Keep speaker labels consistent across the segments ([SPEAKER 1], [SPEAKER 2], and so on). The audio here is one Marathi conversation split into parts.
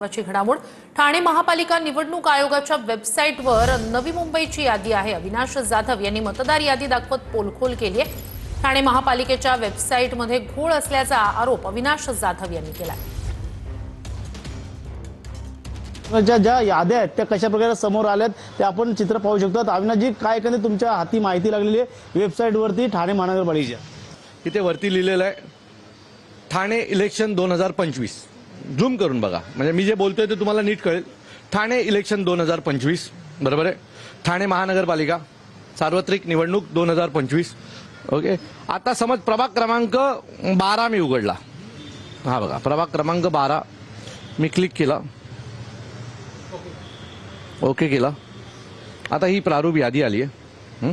[SPEAKER 1] महत्त्वाची घडामोड ठाणे महापालिका निवडणूक आयोगाच्या वेबसाईटवर नवी मुंबईची यादी आहे। अविनाश जाधव यांनी मतदार यादी दाखवत पोलखोल केली आहे। ठाणे महापालिकेच्या वेबसाईटमध्ये घोळ असल्याचा आरोप अविनाश जाधव यांनी केला।
[SPEAKER 2] ज्या याद्या आहेत त्या कशा प्रकारे समोर आल्यात ते आपण चित्र पाहू शकतो। अविनाशजी, काय कधी तुमच्या हाती माहिती लागलेली आहे वेबसाईटवरती ठाणे महानगरपालिकेच्या?
[SPEAKER 3] इथे वरती लिहिलेलं आहे ठाणे इलेक्शन 2025। झूम करून बघा, म्हणजे मी जे बोलतोय ते तुम्हाला नीट कळेल। ठाणे इलेक्शन 2025 बरोबर आहे। ठाणे महानगरपालिका सार्वत्रिक निवडणूक 2025। ओके, आता समज प्रभाग क्रमांक 12 मी उघडला। हा बघा, प्रभाग क्रमांक 12 मी क्लिक केला, ओके केला। आता ही प्रारूप यादी आली आहे।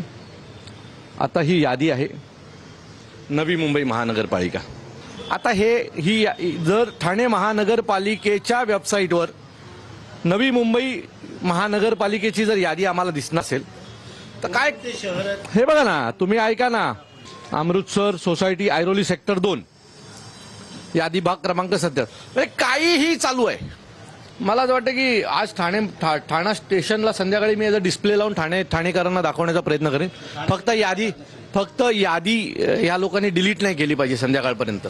[SPEAKER 3] आता ही यादी आहे नवी मुंबई महानगरपालिका। आता ही जर ठाणे महानगरपालिकेच्या वेबसाईटवर नवी मुंबई महानगरपालिकेची जर यादी आम्हाला दिसणार असेल तर काय हे बघा ना, तुम्ही ऐका ना, अमृतसर सोसायटी ऐरोली सेक्टर 2 यादी भाग क्रमांक 70 काहीही चालू आहे। मला असं वाटतं की आज ठाणा स्टेशनला संध्याकाळी मी याचा डिस्प्ले लावून ठाणेकरांना दाखवण्याचा प्रयत्न करेन। फक्त यादी या लोकांनी डिलीट नाही केली पाहिजे संध्याकाळपर्यंत।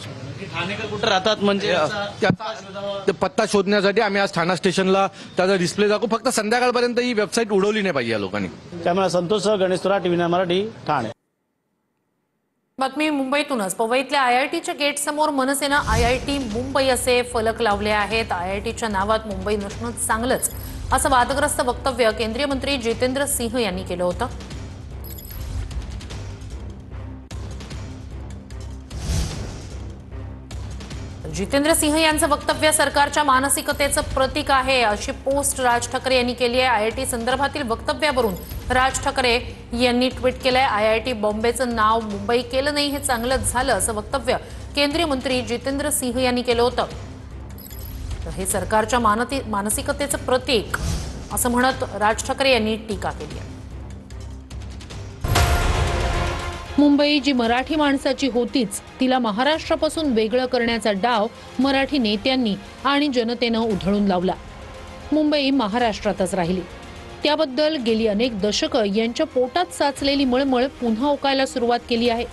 [SPEAKER 2] ठाणेकर कुठे राहतात म्हणजे
[SPEAKER 3] त्याचा पत्ता शोधण्यासाठी आम्ही आज ठाणा स्टेशनला त्याचा डिस्प्ले दाखवू। फक्त संध्याकाळपर्यंत ही वेबसाईट उडवली नाही पाहिजे या लोकांनी।
[SPEAKER 2] कॅमेरा संतोष गणेश तुरा, टीव्ही मराठी, ठाणे।
[SPEAKER 1] बातमी मुंबईतूनच। पवईतल्या आयआयटीच्या गेट समोर मनसेनं आयआयटी मुंबई असे फलक लावले आहेत। आयआयटीच्या नावात मुंबई नसणं चांगलंच असं वादग्रस्त वक्तव्य केंद्रीय मंत्री जितेंद्र सिंह यांनी केलं होतं। जितेंद्र सिंह यांचं वक्तव्य सरकारच्या मानसिकतेचं प्रतीक आहे अशी पोस्ट राज ठाकरे यांनी केली आहे। आयआयटी संदर्भातील वक्तव्यावरून राज ठाकरे यांनी ट्विट केलंय, आयआयटी बॉम्बेचं नाव मुंबई केलं नाही हे चांगलंच झालं असं वक्तव्य केंद्रीय मंत्री जितेंद्र सिंह यांनी केलं होतं। तर हे सरकारच्या मानसिकतेचं प्रतीक असं म्हणत राज ठाकरे यांनी टीका केली आहे। मुंबई जी मराठी माणसाची होतीच, तिला महाराष्ट्रापासून वेगळं करण्याचा डाव मराठी नेत्यांनी आणि जनतेनं उधळून लावला। मुंबई महाराष्ट्रातच राहिली, त्याबद्दल गेली अनेक दशकं यांच्या पोटात साचलेली मळमळ पुन्हा ओकायला सुरुवात केली आहे।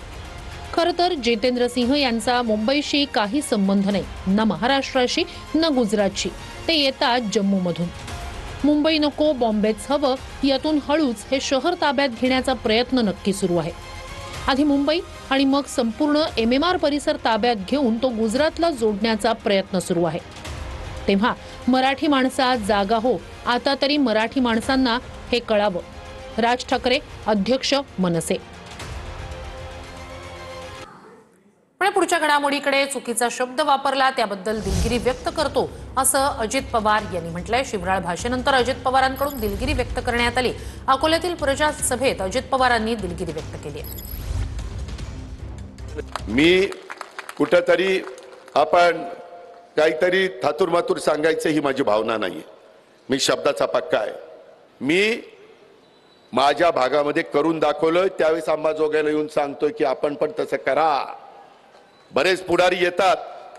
[SPEAKER 1] खरं तर जितेंद्र सिंह यांचा मुंबईशी काही संबंध नाही, ना महाराष्ट्राशी ना गुजरातशी। ते येतात जम्मूमधून। मुंबई नको, बॉम्बेच हवं, यातून हळूच हे शहर ताब्यात घेण्याचा प्रयत्न नक्की सुरू आहे। आधी मुंबई आणि मग संपूर्ण MMR परिसर ताब्यात घेऊन तो गुजरातला जोडण्याचा प्रयत्न सुरू आहे। तेव्हा मराठी माणसा जागा हो, आता तरी मराठी माणसांना हे कळावं। राज ठाकरे, अध्यक्ष मनसे। पण पुढच्या घडामोडीकडे चुकीचा शब्द वापरला त्याबद्दल दिलगिरी व्यक्त करतो असं अजित पवार यांनी म्हटलंय। शिवराळ भाषेनंतर अजित पवारांकडून दिलगिरी व्यक्त करण्यात आली। अकोल्यातील प्रजासभेत अजित पवारांनी दिलगिरी व्यक्त केली आहे।
[SPEAKER 4] मी कुठेतरी आपण काहीतरी थातुरमातुर सांगायचं ही माझी भावना नाहीये। मी शब्दाचा पक्का आहे। मी माझ्या भागामध्ये करून दाखवलं, त्यावेळेस अंबाजोगाईला येऊन सांगतोय की आपण पण तसं करा। बरेच पुढारी येतात,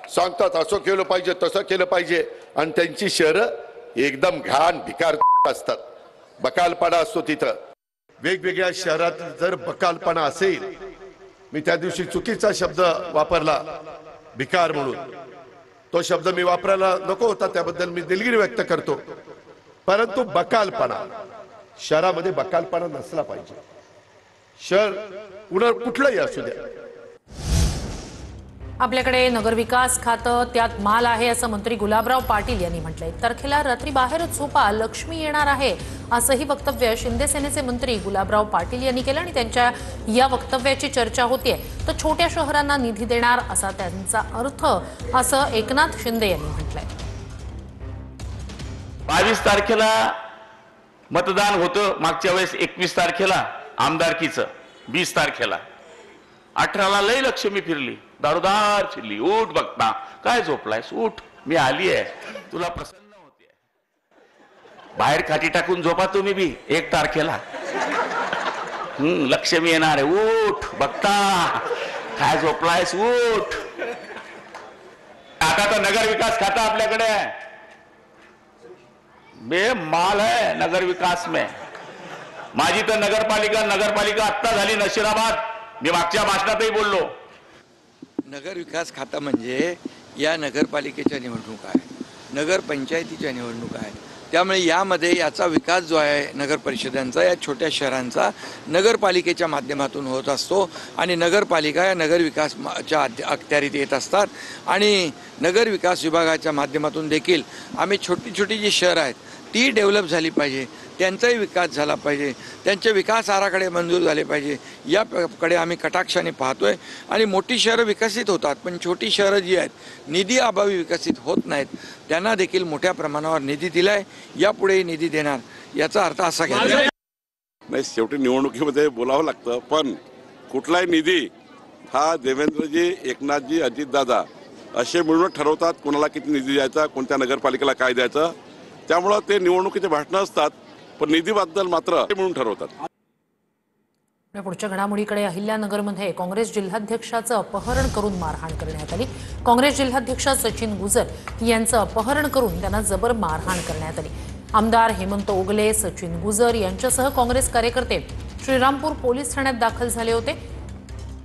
[SPEAKER 4] सांगतात असं केलं पाहिजे तसं केलं पाहिजे, आणि त्यांची शहरं एकदम घाण भिकार असतात, बकालपणा असतो। तिथं वेगवेगळ्या शहरात जर बकालपणा असेल, मी त्या दिवशी चुकीचा शब्द वापरला भिकार म्हणून, तो शब्द मी वापरायला नको होता, त्याबद्दल मी दिलगिरी व्यक्त करतो। परंतु बकालपणा, शहरामध्ये बकालपणा नसला पाहिजे। शहर कुठलंही असू द्या।
[SPEAKER 1] आपल्याकडे नगरविकास खातं त्यात माल आहे असं मंत्री गुलाबराव पाटील यांनी म्हटलंय। तारखेला रात्री बाहेरच झोपा, लक्ष्मी येणार आहे असंही वक्तव्य शिंदे सेनेचे मंत्री गुलाबराव पाटील यांनी केलं आणि त्यांच्या या वक्तव्याची चर्चा होतीये। तर छोट्या शहरांना निधी देणार असा त्यांचा अर्थ असं एकनाथ शिंदे यांनी म्हटलंय।
[SPEAKER 5] 22 तारखेला मतदान होतं, मागच्या वेळेस 21 तारखेला आमदारकीचं, 20 तारखेला 18ला लई लक्ष्मी फिरली, दारोदार फिरली। उठ बघता, काय झोपलायस, उठ, मी आली आहे, तुला प्रसन्न होते। बाहेर खाटी टाकून झोपा तुम्ही बी 1 तारखेला। लक्ष्मी येणार आहे, उठ बघता, काय झोपलायस, उठ। आता तर नगर विकास खाता आपल्याकडे आहे। बेमाल है नगर विकास में। माझी तर नगरपालिका आत्ता झाली नशिराबाद, मी मागच्या भाषणातही बोललो।
[SPEAKER 6] नगर विकास खाता म्हणजे या नगरपालिकेच्या निवडणुका आहे, नगर पंचायतीच्या निवडणुका आहे। त्यामुळे यामध्ये याचा विकास जो आहे नगर परिषदांचा, या छोट्या शहरांचा नगरपालिकेच्या माध्यमातून होत असतो आणि नगरपालिका या नगर विकासच्या अखत्यारीत येत असतात आणि नगर विकास विभागाच्या माध्यमातून देखील आम्ही छोटी जी शहरं आहेत ती डेव्हलप झाली पाहिजे, त्यांचाही विकास झाला पाहिजे, त्यांचे विकास आराखडे मंजूर झाले पाहिजे याकडे आम्ही कटाक्षाने पाहतोय। आणि मोठी शहरं विकसित होतात, पण छोटी शहरं जी आहेत निधी अभावी विकसित होत नाहीत, त्यांना देखील मोठ्या प्रमाणावर निधी दिलाय, यापुढेही निधी देणार, याचा अर्थ असा घ्यायचा
[SPEAKER 7] नाही। शेवटी निवडणुकीमध्ये बोलावं लागतं, पण कुठलाही निधी हा देवेंद्रजी, एकनाथजी, अजितदादा असे मिळून ठरवतात कोणाला किती निधी द्यायचा, कोणत्या नगरपालिकेला काय द्यायचं। त्यामुळं ते निवडणुकीचे भाषणं असतात, पण निधीबद्दल मात्र ते मिळून ठरवतात।
[SPEAKER 1] पुढच्या घडामोडीकडे अहिल्यानगरमध्ये काँग्रेस जिल्हाध्यक्षाचं अपहरण करून मारहाण करण्यात आली। काँग्रेस जिल्हाध्यक्ष सचिन गुजर यांचं अपहरण करून त्यांना जबर मारहाण करण्यात आली। आमदार हेमंत ओगले, सचिन गुजर यांच्यासह काँग्रेस कार्यकर्ते श्रीरामपूर पोलीस ठाण्यात दाखल झाले होते।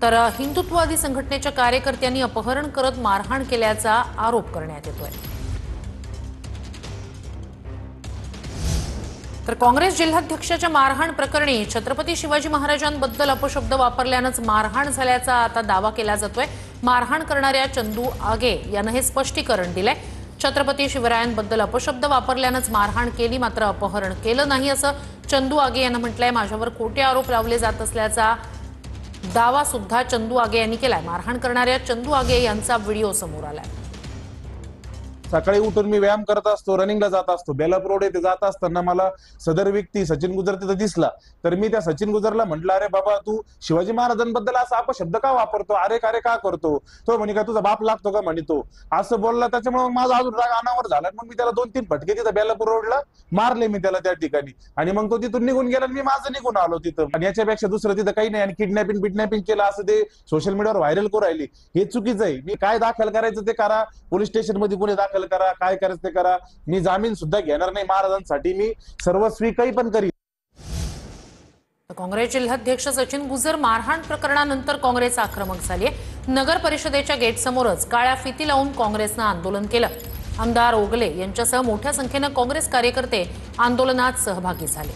[SPEAKER 1] तर हिंदुत्ववादी संघटनेच्या कार्यकर्त्यांनी अपहरण करत मारहाण केल्याचा आरोप करण्यात येतोय। तर काँग्रेस जिल्हाध्यक्षाच्या मारहाण प्रकरणी छत्रपती शिवाजी महाराजांबद्दल अपशब्द वापरल्यानंच मारहाण झाल्याचा आता दावा केला जातोय। मारहाण करणाऱ्या चंदू आगे यानं हे स्पष्टीकरण दिलंय। छत्रपती शिवरायांबद्दल अपशब्द वापरल्यानंच मारहाण केली, मात्र अपहरण केलं नाही असं चंदू आगे यानं म्हटलंय। माझ्यावर खोटे आरोप लावले जात असल्याचा दावा सुद्धा चंदू आगे यांनी केलाय। मारहाण करणाऱ्या चंदू आगे यांचा व्हिडिओ समोर आलाय।
[SPEAKER 8] सकाळी उठून मी व्यायाम करत असतो, रनिंगला जात असतो, बेलापूर रोड येथे जात असताना मला सदर व्यक्ती सचिन गुजर तिथं दिसला। तर मी त्या सचिन गुजरला म्हटलं, अरे बाबा तू शिवाजी महाराजांबद्दल असा अपशब्द का वापरतो, अरे का करतो? तो म्हणे का तुझा बाप लागतो का म्हणे तो, असं बोलला। त्याच्यामुळे माझा अजून राग अनावर झाला, मग मी त्याला 2-3 फटके तिथं बेलापूर रोडला मारले मी त्याला त्या ठिकाणी, आणि मग तो तिथून निघून गेला, मी माझं निघून आलो तिथं। आणि याच्यापेक्षा दुसरं तिथं काही नाही। आणि किडनॅपिंग केलं असं ते सोशल मीडियावर व्हायरल करू राहिली, हे चुकीचं आहे। मी काय दाखल करायचं ते करा, पोलीस स्टेशन मध्ये गुन्हे दाखल करा, काय करायचं ते करा, मी जामीन सुद्धा घेणार नाही महाराजांसाठी, मी सर्वस्वी काही पण करीन।
[SPEAKER 1] काँग्रेस जिल्हाध्यक्ष सचिन गुजर मारहाण प्रकरणानंतर काँग्रेस आक्रमक झाली आहे। नगर परिषदेच्या गेटसमोरच काळ्या फिती लावून काँग्रेसनं आंदोलन केलं। आमदार ओगले यांच्यासह मोठ्या संख्येनं काँग्रेस कार्यकर्ते आंदोलनात सहभागी झाले।